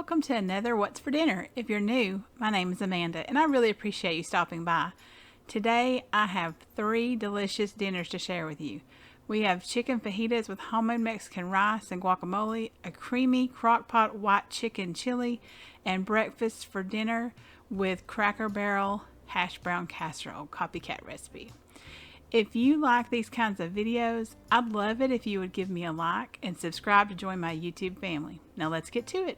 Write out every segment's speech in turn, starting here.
welcome to another What's for Dinner. If you're new, my name is Amanda and I really appreciate you stopping by. Today I have 3 delicious dinners to share with you. We have chicken fajitas with homemade Mexican rice and guacamole, a creamy crockpot white chicken chili, and breakfast for dinner with Cracker Barrel Hashbrown Casserole copycat recipe. If you like these kinds of videos, I'd love it if you would give me a like and subscribe to join my YouTube family. Now let's get to it.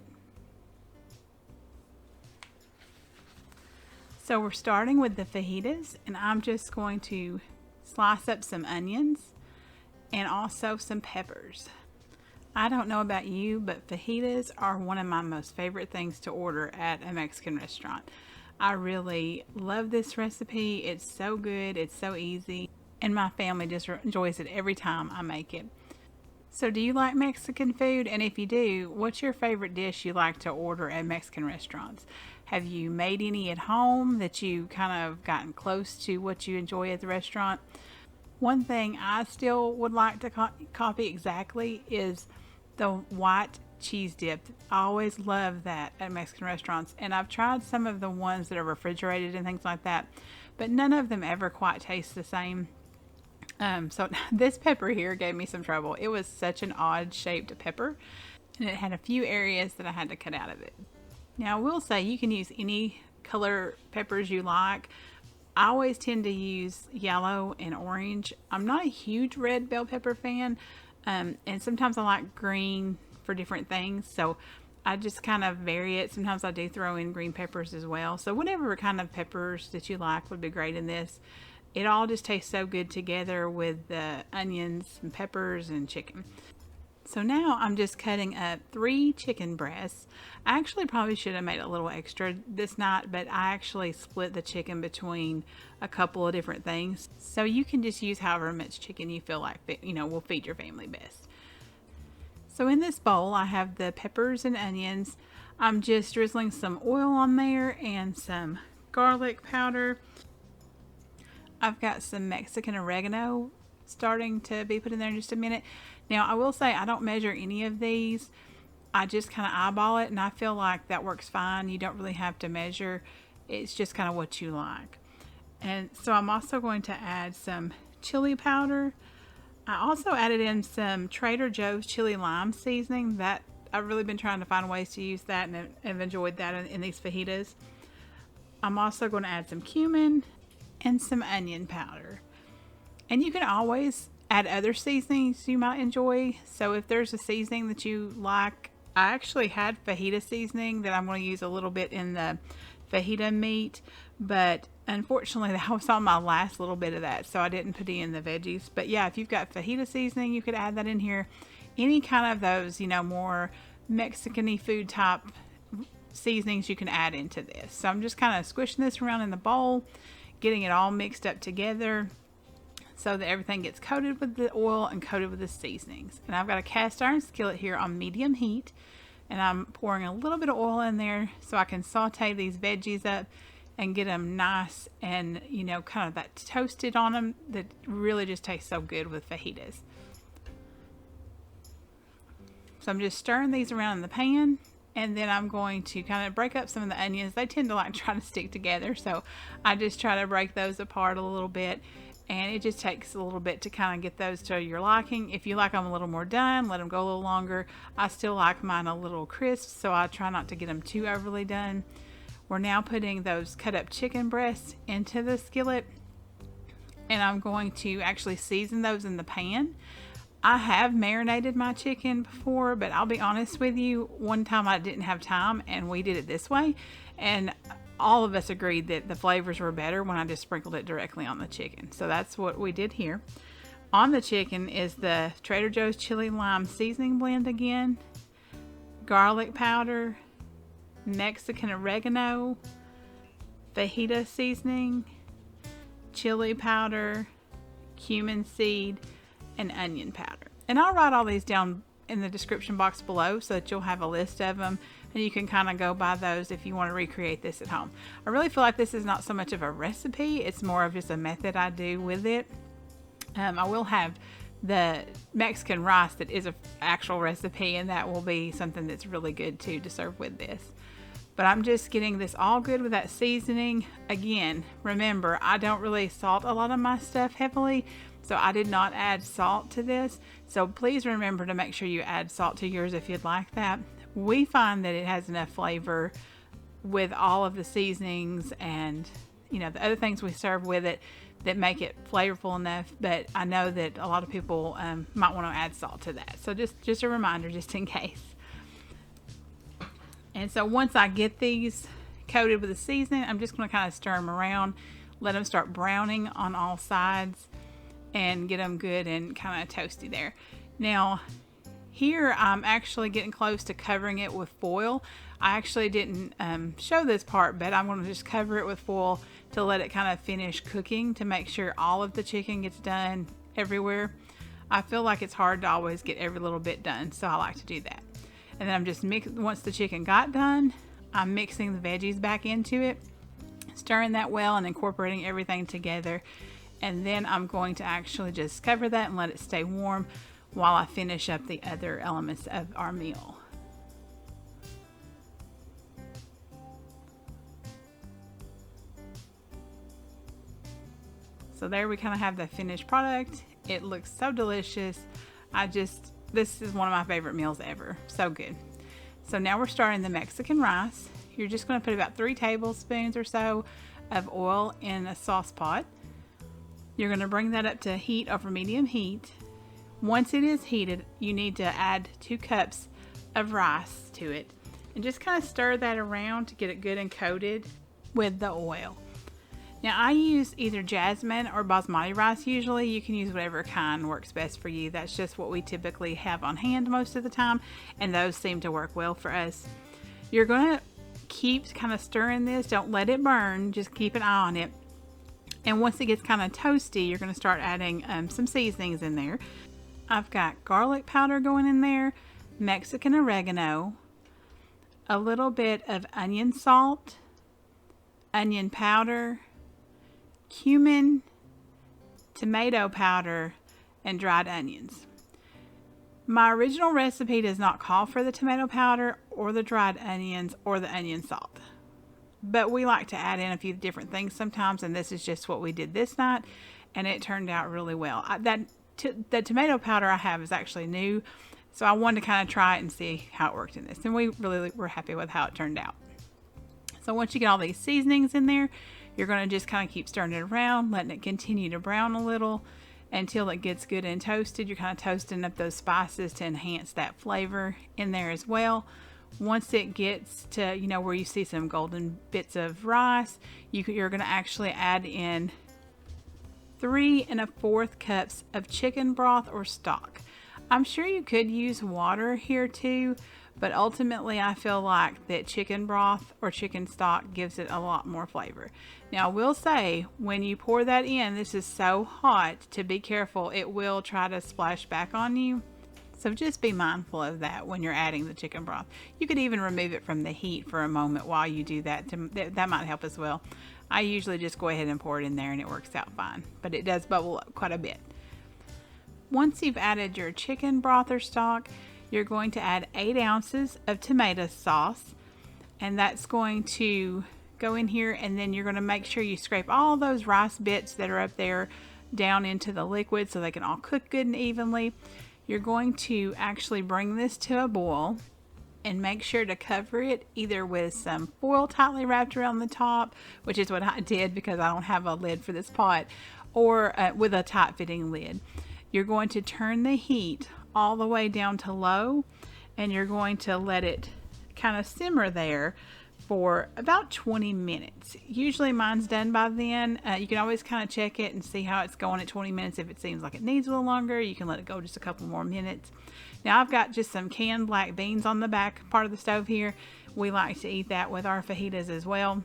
So we're starting with the fajitas, and I'm just going to slice up some onions and also some peppers. I don't know about you, but fajitas are one of my most favorite things to order at a Mexican restaurant. I really love this recipe. It's so good, it's so easy, and my family just enjoys it every time I make it. So do you like Mexican food? And if you do, what's your favorite dish you like to order at Mexican restaurants? Have you made any at home that you kind of gotten close to what you enjoy at the restaurant? One thing I still would like to copy exactly is the white cheese dip. I always love that at Mexican restaurants, and I've tried some of the ones that are refrigerated and things like that, but none of them ever quite taste the same. So this pepper here gave me some trouble. It was such an odd shaped pepper, and it had a few areas that I had to cut out of it. Now I will say you can use any color peppers you like. I always tend to use yellow and orange. I'm not a huge red bell pepper fan, and sometimes I like green for different things, so I just kind of vary it. Sometimes I do throw in green peppers as well. So whatever kind of peppers that you like would be great in this. It all just tastes so good together with the onions and peppers and chicken. So now I'm just cutting up 3 chicken breasts. I actually probably should have made a little extra this night, but I actually split the chicken between a couple of different things. So you can just use however much chicken you feel like, will feed your family best. So in this bowl, I have the peppers and onions. I'm just drizzling some oil on there and some garlic powder. I've got some Mexican oregano starting to be put in there in just a minute. Now, I will say I don't measure any of these. I just kind of eyeball it, and I feel like that works fine. You don't really have to measure. It's just kind of what you like. And so I'm also going to add some chili powder. I also added in some Trader Joe's chili lime seasoning. That I've really been trying to find ways to use that, and I've enjoyed that in these fajitas. I'm also going to add some cumin and some onion powder. And you can always add other seasonings you might enjoy. So if there's a seasoning that you like, I actually had fajita seasoning that I'm going to use a little bit in the fajita meat, but unfortunately that was on my last little bit of that, so I didn't put in the veggies. But yeah, if you've got fajita seasoning, you could add that in here. Any kind of those, more Mexican-y food type seasonings you can add into this. So I'm just kind of squishing this around in the bowl, getting it all mixed up together so that everything gets coated with the oil and coated with the seasonings. And I've got a cast iron skillet here on medium heat, and I'm pouring a little bit of oil in there so I can saute these veggies up and get them nice and kind of that toasted on them that really just tastes so good with fajitas. So I'm just stirring these around in the pan, and then I'm going to kind of break up some of the onions. They tend to like try to stick together, so I just try to break those apart a little bit, and it just takes a little bit to kind of get those to your liking. If you like them a little more done, let them go a little longer. I still like mine a little crisp, so I try not to get them too overly done. We're now putting those cut up chicken breasts into the skillet, and I'm going to actually season those in the pan. I have marinated my chicken before, but I'll be honest with you, one time I didn't have time and we did it this way, and all of us agreed that the flavors were better when I just sprinkled it directly on the chicken. So that's what we did here. On the chicken is the Trader Joe's chili lime seasoning blend again, garlic powder, Mexican oregano, fajita seasoning, chili powder, cumin seed, and onion powder. And I'll write all these down in the description box below so that you'll have a list of them, and you can kind of go by those if you want to recreate this at home. I really feel like this is not so much of a recipe, it's more of just a method I do with it. I will have the Mexican rice that is an actual recipe, and that will be something that's really good too to serve with this. But I'm just getting this all good with that seasoning. Again, remember, I don't really salt a lot of my stuff heavily, so I did not add salt to this. So please remember to make sure you add salt to yours if you'd like that. We find that it has enough flavor with all of the seasonings and, you know, the other things we serve with it that make it flavorful enough. But I know that a lot of people might want to add salt to that. So just a reminder, just in case. And so once I get these coated with the seasoning, I'm just going to kind of stir them around, let them start browning on all sides, and get them good and kind of toasty there. Now, here I'm actually getting close to covering it with foil. I actually didn't show this part, but I'm going to just cover it with foil to let it kind of finish cooking, to make sure all of the chicken gets done everywhere. I feel like it's hard to always get every little bit done, so I like to do that. And then I'm just once the chicken got done, I'm mixing the veggies back into it, stirring that well and incorporating everything together. And then I'm going to actually just cover that and let it stay warm while I finish up the other elements of our meal. So there we kind of have the finished product. It looks so delicious. This is one of my favorite meals ever. So good. So now we're starting the Mexican rice. You're just going to put about 3 tablespoons or so of oil in a sauce pot. You're going to bring that up to heat over medium heat. Once it is heated, you need to add 2 cups of rice to it. And just kind of stir that around to get it good and coated with the oil. Now I use either jasmine or basmati rice usually. You can use whatever kind works best for you. That's just what we typically have on hand most of the time, and those seem to work well for us. You're going to keep kind of stirring this. Don't let it burn. Just keep an eye on it. And once it gets kind of toasty, you're going to start adding some seasonings in there. I've got garlic powder going in there, Mexican oregano, a little bit of onion salt, onion powder, cumin, tomato powder, and dried onions. My original recipe does not call for the tomato powder or the dried onions or the onion salt, but we like to add in a few different things sometimes, and this is just what we did this night, and it turned out really well. The tomato powder I have is actually new, so I wanted to kind of try it and see how it worked in this, and we really were happy with how it turned out. So once you get all these seasonings in there, you're going to just kind of keep stirring it around, letting it continue to brown a little until it gets good and toasted. You're kind of toasting up those spices to enhance that flavor in there as well. Once it gets to, you know, where you see some golden bits of rice, you're going to actually add in 3 1/4 cups of chicken broth or stock. I'm sure you could use water here too, but ultimately I feel like that chicken broth or chicken stock gives it a lot more flavor. Now I will say, when you pour that in, this is so hot to be careful. It will try to splash back on you. So just be mindful of that when you're adding the chicken broth. You could even remove it from the heat for a moment while you do that. That might help as well. I usually just go ahead and pour it in there and it works out fine, but it does bubble up quite a bit. Once you've added your chicken broth or stock, you're going to add 8 ounces of tomato sauce, and that's going to go in here, and then you're going to make sure you scrape all those rice bits that are up there down into the liquid so they can all cook good and evenly. You're going to actually bring this to a boil and make sure to cover it either with some foil tightly wrapped around the top, which is what I did because I don't have a lid for this pot, or with a tight fitting lid. You're going to turn the heat all the way down to low, and you're going to let it kind of simmer there for about 20 minutes. Usually mine's done by then. You can always kind of check it and see how it's going at 20 minutes. If it seems like it needs a little longer, you can let it go just a couple more minutes. Now I've got just some canned black beans on the back part of the stove here. We like to eat that with our fajitas as well.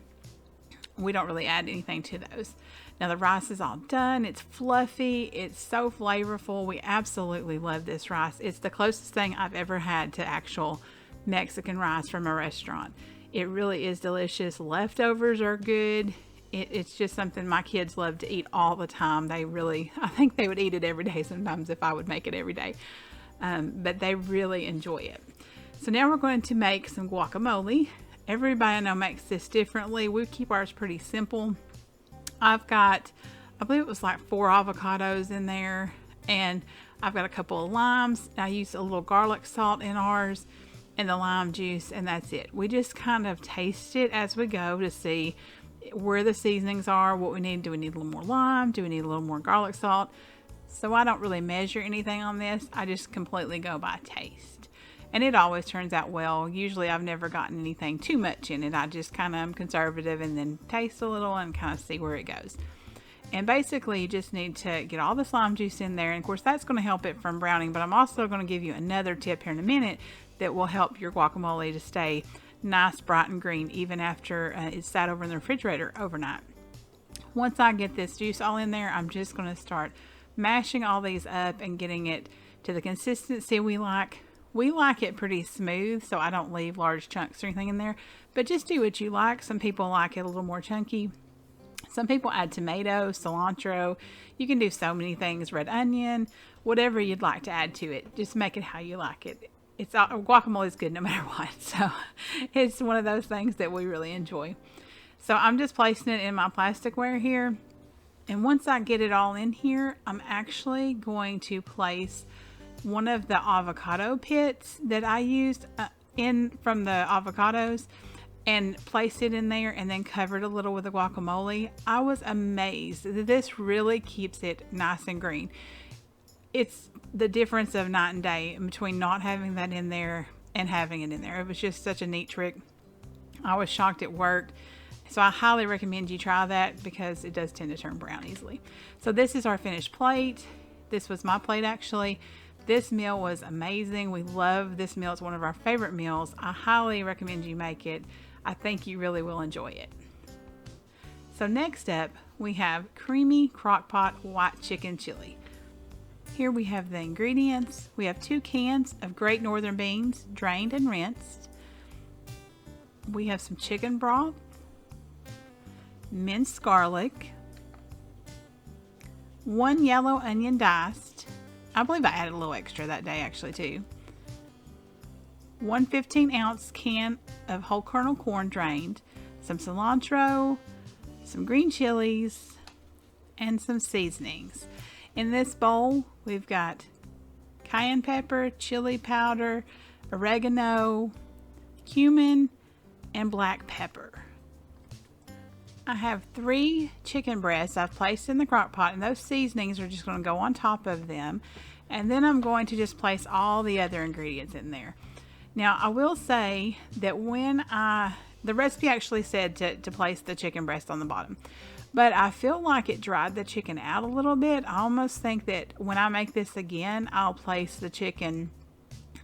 We don't really add anything to those. Now the rice is all done. It's fluffy. It's so flavorful. We absolutely love this rice. It's the closest thing I've ever had to actual Mexican rice from a restaurant. It really is delicious. Leftovers are good. It's just something my kids love to eat all the time. I think they would eat it every day sometimes if I would make it every day. But they really enjoy it. So now we're going to make some guacamole. Everybody I know makes this differently. We keep ours pretty simple. I've got, I believe it was like 4 avocados in there, and I've got a couple of limes. I use a little garlic salt in ours and the lime juice, and that's it. We just kind of taste it as we go to see where the seasonings are, what we need. Do we need a little more lime? Do we need a little more garlic salt? So I don't really measure anything on this. I just completely go by taste. And it always turns out well. Usually I've never gotten anything too much in it. I just kind of am conservative and then taste a little and kind of see where it goes. And basically you just need to get all the lime juice in there. And of course that's going to help it from browning. But I'm also going to give you another tip here in a minute that will help your guacamole to stay nice, bright and green even after it's sat over in the refrigerator overnight. Once I get this juice all in there, I'm just going to start mashing all these up and getting it to the consistency we like. We like it pretty smooth, so I don't leave large chunks or anything in there, but just do what you like. Some people like it a little more chunky. Some people add tomato, cilantro. You can do so many things, red onion, whatever you'd like to add to it. Just make it how you like it. Guacamole is good no matter what, so it's one of those things that we really enjoy. So I'm just placing it in my plasticware here, and once I get it all in here, I'm actually going to place one of the avocado pits that I used from the avocados and place it in there and then cover it a little with the guacamole. I was amazed. This really keeps it nice and green. It's the difference of night and day between not having that in there and having it in there. It was just such a neat trick. I was shocked it worked. So I highly recommend you try that because it does tend to turn brown easily. So this is our finished plate. This was my plate actually. This meal was amazing. We love this meal. It's one of our favorite meals. I highly recommend you make it. I think you really will enjoy it. So next up, we have creamy crockpot white chicken chili. Here we have the ingredients. We have 2 cans of Great Northern beans, drained and rinsed. We have some chicken broth, minced garlic, 1 yellow onion diced. I believe I added a little extra that day actually too. 1 15-ounce can of whole kernel corn drained, some cilantro, some green chilies, and some seasonings. In this bowl, we've got cayenne pepper, chili powder, oregano, cumin, and black pepper. I have 3 chicken breasts I've placed in the crock pot, and those seasonings are just going to go on top of them. And then I'm going to just place all the other ingredients in there. Now, I will say that the recipe actually said to place the chicken breast on the bottom, but I feel like it dried the chicken out a little bit. I almost think that when I make this again, I'll place the chicken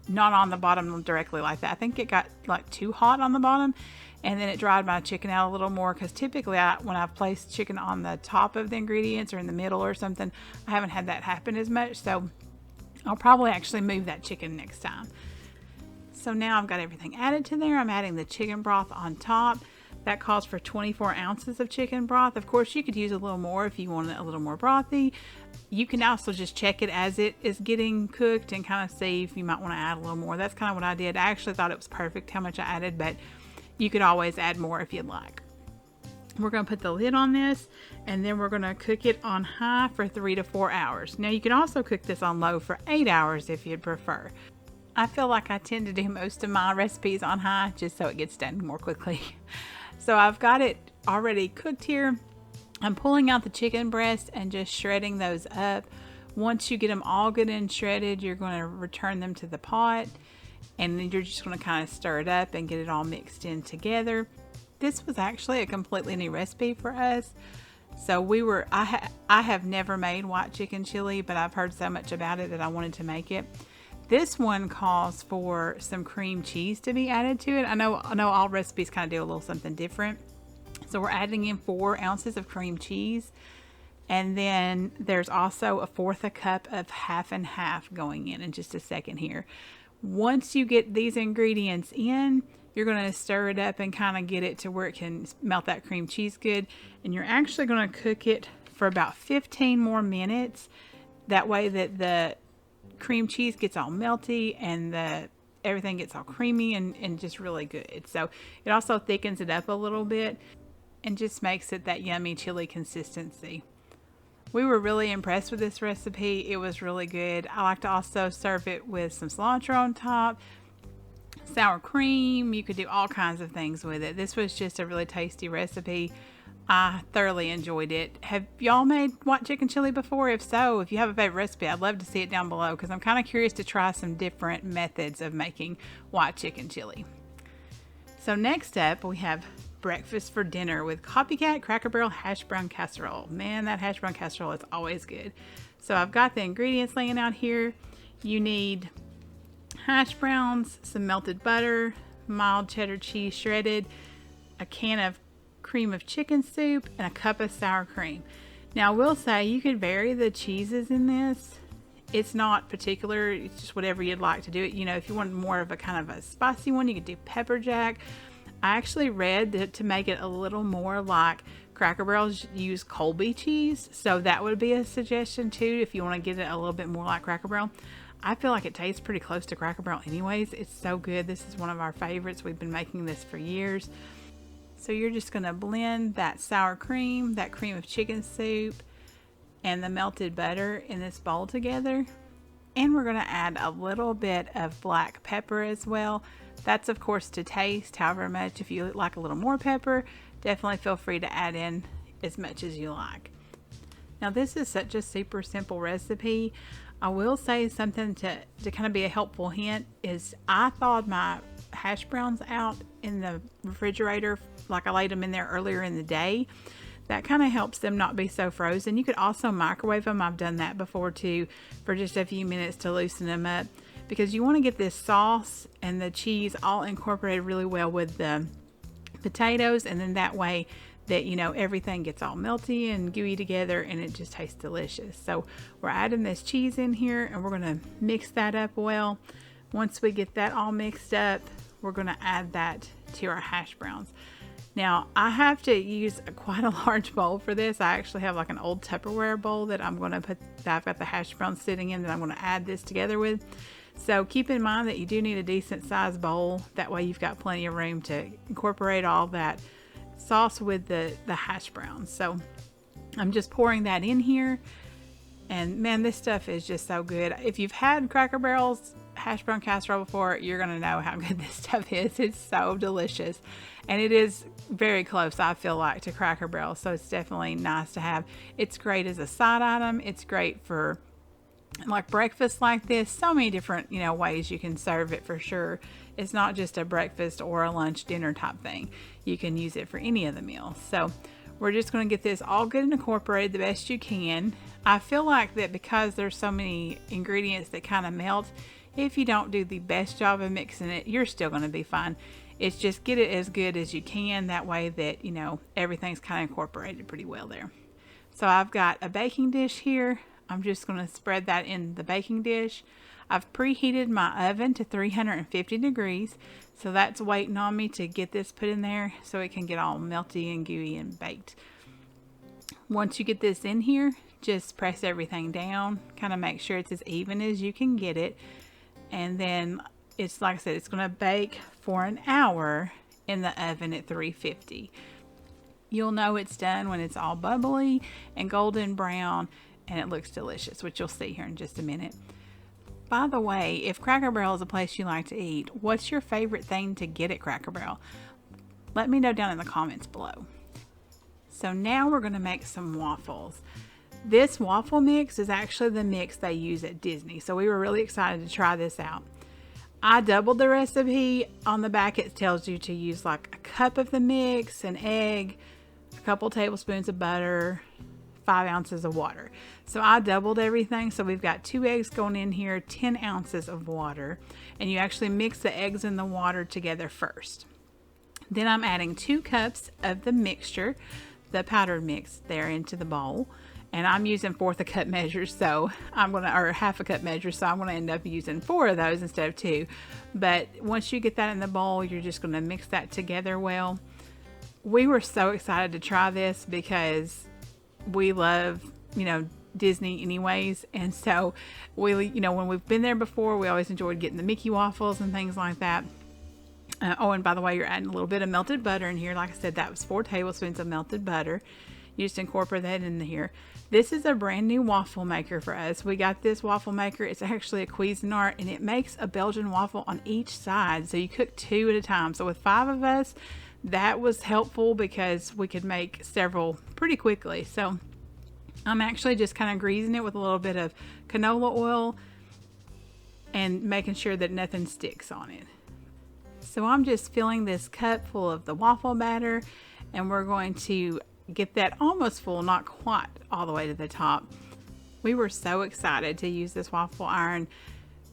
not on the bottom directly like that. I think it got like too hot on the bottom, and then it dried my chicken out a little more, because typically when I've placed chicken on the top of the ingredients or in the middle or something, I haven't had that happen as much. So I'll probably actually move that chicken next time. So now I've got everything added to there. I'm adding the chicken broth on top. That calls for 24 ounces of chicken broth. Of course, you could use a little more if you want it a little more brothy. You can also just check it as it is getting cooked and kind of see if you might want to add a little more. That's kind of what I did. I actually thought it was perfect how much I added, but you could always add more if you'd like. We're going to put the lid on this, and then we're going to cook it on high for 3 to 4 hours. Now you can also cook this on low for 8 hours if you'd prefer. I feel like I tend to do most of my recipes on high just so it gets done more quickly. So I've got it already cooked here. I'm pulling out the chicken breast and just shredding those up. Once you get them all good and shredded, you're going to return them to the pot, and then you're just going to kind of stir it up and get it all mixed in together. This was actually a completely new recipe for us. So I have never made white chicken chili, but I've heard so much about it that I wanted to make it. This one calls for some cream cheese to be added to it. I know all recipes kind of do a little something different. So we're adding in 4 ounces of cream cheese. And then there's also 1/4 cup of half and half going in just a second here. Once you get these ingredients in, You're going to stir it up and kind of get it to where it can melt that cream cheese good. And you're actually going to cook it for about 15 more minutes. That way that the cream cheese gets all melty and everything gets all creamy and just really good. So it also thickens it up a little bit and just makes it that yummy chili consistency. We were really impressed with this recipe. It was really good. I like to also serve it with some cilantro on top, sour cream. You could do all kinds of things with it. This was just a really tasty recipe. I thoroughly enjoyed it. Have y'all made white chicken chili before? If so, if you have a favorite recipe, I'd love to see it down below because I'm kind of curious to try some different methods of making white chicken chili. So next up, we have breakfast for dinner with Copycat Cracker Barrel Hashbrown Casserole. Man, that hashbrown casserole is always good. So I've got the ingredients laying out here. You need hash browns, some melted butter, mild cheddar cheese shredded, a can of cream of chicken soup, and a cup of sour cream. Now I will say you could vary the cheeses in this. It's not particular, it's just whatever you'd like to do it. You know, if you want more of a kind of a spicy one, you could do pepper jack. I actually read that to make it a little more like Cracker Barrels use Colby cheese, so that would be a suggestion too if you want to get it a little bit more like Cracker Barrel. I feel like it tastes pretty close to Cracker Barrel anyways. It's so good. This is one of our favorites. We've been making this for years. So you're just going to blend that sour cream, that cream of chicken soup, and the melted butter in this bowl together. And we're going to add a little bit of black pepper as well. That's of course to taste, however much. If you like a little more pepper, definitely feel free to add in as much as you like. Now this is such a super simple recipe. I will say something to kind of be a helpful hint is I thawed my hash browns out in the refrigerator, like I laid them in there earlier in the day. That kind of helps them not be so frozen. You could also microwave them. I've done that before too, for just a few minutes to loosen them up, because you want to get this sauce and the cheese all incorporated really well with the potatoes, and then that way that, you know, everything gets all melty and gooey together and it just tastes delicious. So we're adding this cheese in here and we're going to mix that up well. Once we get that all mixed up, we're going to add that to our hash browns. Now I have to use quite a large bowl for this. I actually have like an old Tupperware bowl that I'm going to put, that I've got the hash browns sitting in, that I'm going to add this together with. So keep in mind that you do need a decent sized bowl. That way you've got plenty of room to incorporate all that sauce with the hash browns. So I'm just pouring that in here, and man, this stuff is just so good. If you've had Cracker Barrel's hash brown casserole before, you're gonna know how good this stuff is. It's so delicious, and it is very close, I feel like, to Cracker Barrel, so it's definitely nice to have. It's great as a side item. It's great for like breakfast like this. So many different, you know, ways you can serve it for sure. It's not just a breakfast or a lunch dinner type thing. You can use it for any of the meals. So we're just going to get this all good and incorporated the best you can. I feel like that because there's so many ingredients that kind of melt, if you don't do the best job of mixing it, you're still going to be fine. It's just get it as good as you can. That way that, you know, everything's kind of incorporated pretty well there. So I've got a baking dish here. I'm just going to spread that in the baking dish. I've preheated my oven to 350 degrees. So that's waiting on me to get this put in there so it can get all melty and gooey and baked. Once you get this in here, just press everything down. Kind of make sure it's as even as you can get it. And then it's, like I said, it's going to bake for an hour in the oven at 350. You'll know it's done when it's all bubbly and golden brown and it looks delicious, which you'll see here in just a minute. By the way, if Cracker Barrel is a place you like to eat, what's your favorite thing to get at Cracker Barrel? Let me know down in the comments below. So now we're going to make some waffles. This waffle mix is actually the mix they use at Disney, so we were really excited to try this out. I doubled the recipe. On the back it tells you to use like a cup of the mix, an egg, a couple tablespoons of butter, 5 ounces of water. So I doubled everything. So we've got 2 eggs going in here, 10 ounces of water, and you actually mix the eggs and the water together first. Then I'm adding 2 cups of the mixture, the powdered mix there, into the bowl, and I'm using fourth a cup measures, so or half a cup measure, so I'm gonna end up using 4 of those instead of 2. But once you get that in the bowl, you're just gonna mix that together well. We were so excited to try this because we love, Disney anyways, and so we, when we've been there before, we always enjoyed getting the Mickey waffles and things like that. Oh, and by the way, you're adding a little bit of melted butter in here. Like I said, that was 4 tablespoons of melted butter. You just incorporate that in here. This is a brand new waffle maker for us. We got this waffle maker. It's actually a Cuisinart, and it makes a Belgian waffle on each side, so you cook 2 at a time. So with 5 of us, that was helpful because we could make several pretty quickly. So I'm actually just kind of greasing it with a little bit of canola oil and making sure that nothing sticks on it. So I'm just filling this cup full of the waffle batter, and we're going to get that almost full, not quite all the way to the top. We were so excited to use this waffle iron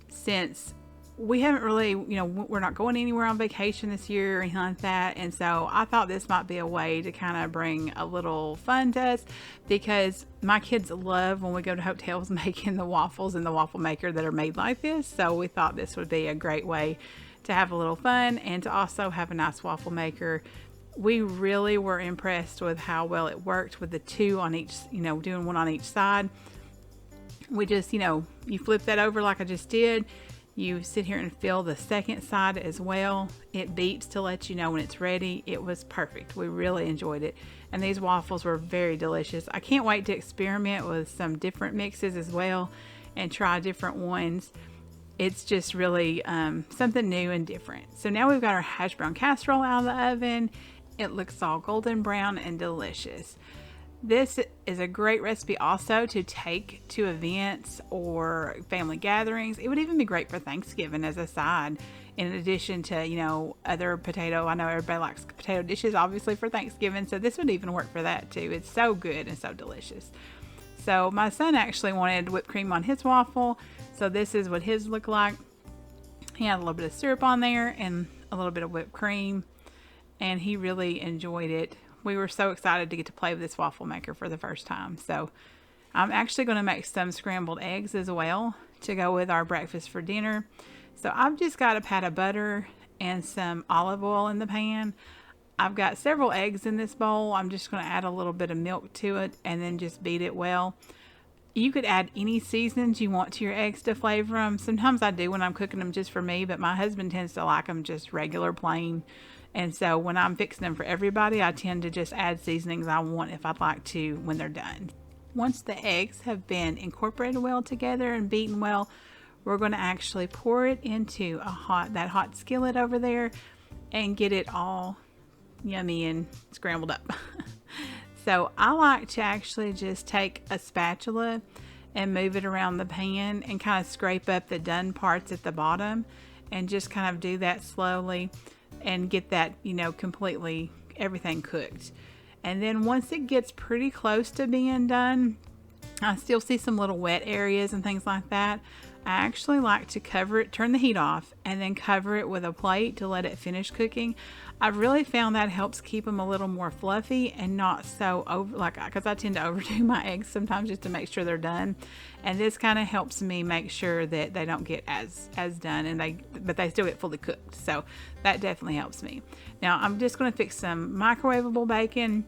since we haven't really, we're not going anywhere on vacation this year or anything like that. And so I thought this might be a way to kind of bring a little fun to us, because my kids love when we go to hotels making the waffles in the waffle maker that are made like this. So we thought this would be a great way to have a little fun and to also have a nice waffle maker. We really were impressed with how well it worked with the 2 on each, doing 1 on each side. We just, you flip that over like I just did. You sit here and fill the second side as well. It beeps to let you know when it's ready. It was perfect. We really enjoyed it. And these waffles were very delicious. I can't wait to experiment with some different mixes as well and try different ones. It's just really something new and different. So now we've got our hash brown casserole out of the oven. It looks all golden brown and delicious. This is a great recipe also to take to events or family gatherings. It would even be great for Thanksgiving as a side, in addition to, other potato. I know everybody likes potato dishes, obviously, for Thanksgiving, so this would even work for that too. It's so good and so delicious. So my son actually wanted whipped cream on his waffle, so this is what his look like. He had a little bit of syrup on there and a little bit of whipped cream, and he really enjoyed it. We were so excited to get to play with this waffle maker for the first time. So I'm actually going to make some scrambled eggs as well to go with our breakfast for dinner. So I've just got a pat of butter and some olive oil in the pan. I've got several eggs in this bowl. I'm just going to add a little bit of milk to it and then just beat it well. You could add any seasonings you want to your eggs to flavor them. Sometimes I do when I'm cooking them just for me, but my husband tends to like them just regular plain. And so when I'm fixing them for everybody, I tend to just add seasonings I want if I'd like to when they're done. Once the eggs have been incorporated well together and beaten well, we're going to actually pour it into that hot skillet over there and get it all yummy and scrambled up. So I like to actually just take a spatula and move it around the pan and kind of scrape up the done parts at the bottom and just kind of do that slowly and get that, completely everything cooked. And then once it gets pretty close to being done, I still see some little wet areas and things like that. I actually like to cover it, turn the heat off, and then cover it with a plate to let it finish cooking. I've really found that helps keep them a little more fluffy and not so because I tend to overdo my eggs sometimes just to make sure they're done. And this kind of helps me make sure that they don't get as done, but they still get fully cooked. So that definitely helps me. Now I'm just going to fix some microwavable bacon.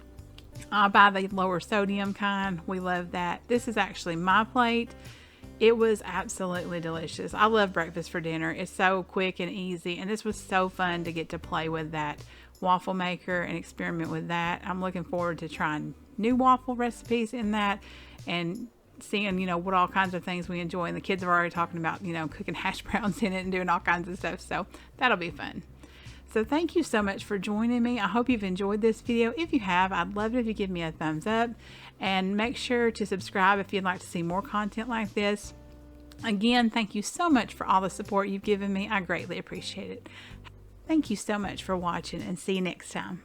I'll buy the lower sodium kind. We love that. This is actually my plate. It was absolutely delicious. I love breakfast for dinner. It's so quick and easy, and this was so fun to get to play with that waffle maker and experiment with that. I'm looking forward to trying new waffle recipes in that and seeing, what all kinds of things we enjoy. And the kids are already talking about, cooking hash browns in it and doing all kinds of stuff. So that'll be fun. So thank you so much for joining me. I hope you've enjoyed this video. If you have, I'd love it if you give me a thumbs up, and make sure to subscribe if you'd like to see more content like this. Again, thank you so much for all the support you've given me. I greatly appreciate it. Thank you so much for watching, and see you next time.